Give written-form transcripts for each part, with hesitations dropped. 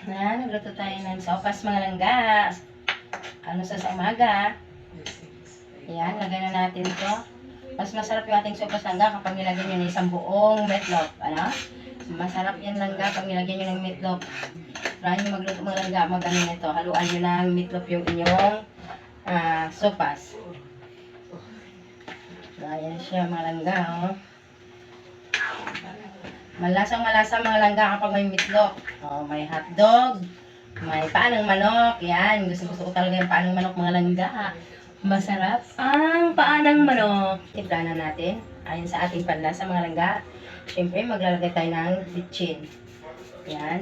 Ayan, nagluto tayo ng sopas mga langga. Ano sa umaga. Ayan, lagay na natin ito. Mas masarap yung ating sopas langga kapag nilagyan nyo ng isang buong meatloaf. Ano? Masarap yan langga pag nilagyan nyo ng meatloaf. Try nyo magluto mga langga, mag-ano nito. Haluan nyo ng meatloaf yung inyong sopas. Ayan siya mga langga, oh. Malasang malasa mga langga kapag may meatloaf. Oh, may hotdog, may paanang manok. Yan, gusto ko talaga yung paanang manok mga langga. Masarap ang paanang manok. Timpla na natin. Ayon sa ating panlasa mga langga. Siyempre, maglalagay tayo ng bitchin. Yan.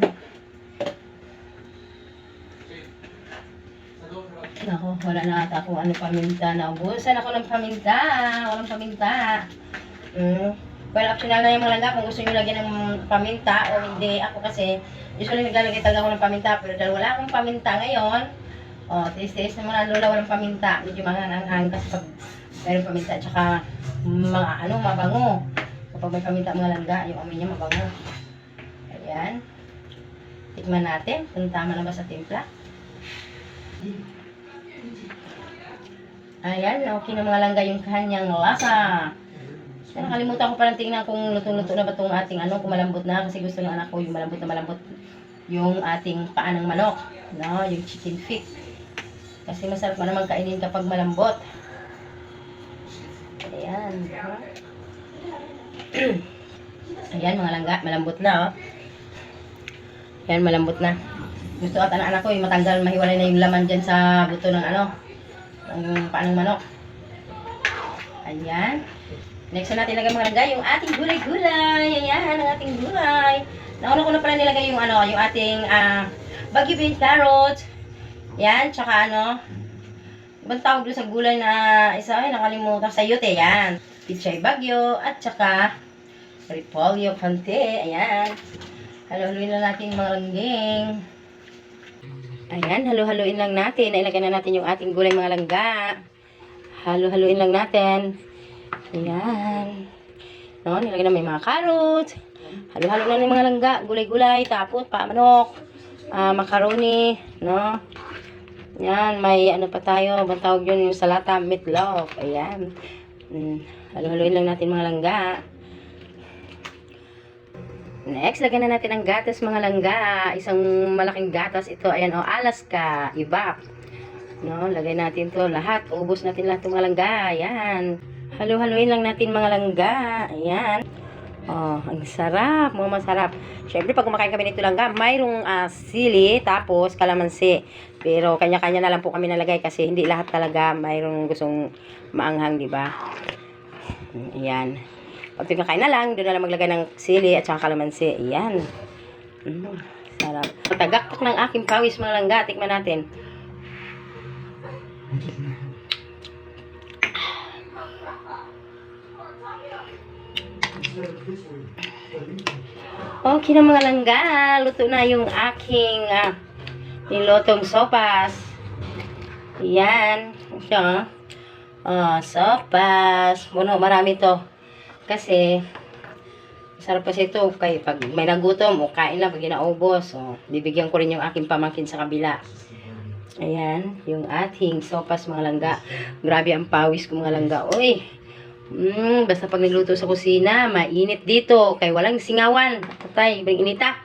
Ako, wala na ata kung ano paminta. Naubusan ako ng paminta. Walang paminta. Well, optional na yung mga langga kung gusto nyo lagyan ng paminta o hindi. Ako kasi, usually naglalagay talaga ako ng paminta. Pero dahil wala akong paminta ngayon, tiis-tiis na muna lola walang paminta. Medyo mahanghang kasi pag mayroong paminta at saka mabango. Kapag may paminta mga langga, yung amin niya mabango. Ayan. Tikman natin kung tama na ba sa timpla. Ayan, okay na mga langga yung kanyang lasa. Nakalimutan ko palang tingnan kung luto-luto na ba itong ating kung malambot na. Kasi gusto ng anak ko yung malambot na malambot yung ating paanang manok. No, yung chicken feet. Kasi masarap naman kainin kapag malambot. Ayan. Ayan mga langga, malambot na, oh. Ayan, malambot na. Gusto at anak ko yung matanggal, mahiwalay na yung laman dyan sa buto ng ang paanang manok. Ayan. Next na natin ilagay mga langga yung ating gulay-gulay. Ayan, ang ating gulay. Nauna ko na pala nilagay yung yung ating bagyo bean carrot. Yan, tsaka ibang tawag doon sa gulay na isa, ay nakalimutan, sayote, yan. Pichay bagyo, at tsaka repolyo konti. Ayan. Halo-haluin lang natin mga langging. Ayan, halo-haluin lang natin. Ilagay na natin yung ating gulay mga langga. Halo-haluin lang natin. Ayan. No, nilagay na may mga carrots. Halo-halo na ng mga langga, gulay-gulay, tapos manok, macaroni, no. Yan, may pa tayo, bang tawag yun yung salata, meatloaf. Ayan. Halo-haloin lang natin mga langga. Next, lagyan na natin ang gatas mga langga. Isang malaking gatas ito. Ayan, Alaska, ibak. No, lagay natin to lahat. Ubos natin lahat ng mga langga. Ayan. Halo-haloin lang natin mga langga. Ayan. Ang sarap. Mga masarap. Siyempre, pag kumakain kami nito langga, mayroong sili, tapos kalamansi. Pero kanya-kanya na lang po kami nalagay kasi hindi lahat talaga mayroong gustong maanghang, di ba? Ayan. Pag tinakain na lang, doon na lang maglagay ng sili at saka kalamansi. Ayan. Sarap. Tagaktak ng aking pawis mga langga. Tikman natin. Okay na mga langga. Luto na yung aking nilotong sopas. Ayan. Siya. Sopas. Marami to. Kasi, sarap kasi ito. Pag may nagutom, kain lang pag inaubos. Bibigyan ko rin yung aking pamangkin sa kabila. Ayan. Yung ating sopas mga langga. Grabe ang pawis ko mga langga. Uy! Basta pag nagluto sa kusina, mainit dito. Kaya walang singawan. Patay, ibang inita.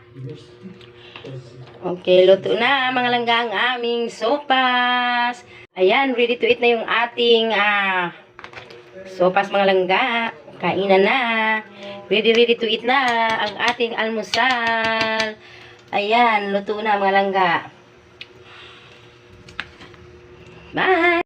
Okay, luto na mga langga ang aming sopas. Ayan, ready to eat na yung ating sopas mga langga. Kainan na. Ready to eat na ang ating almusal. Ayan, luto na mga langga. Bye!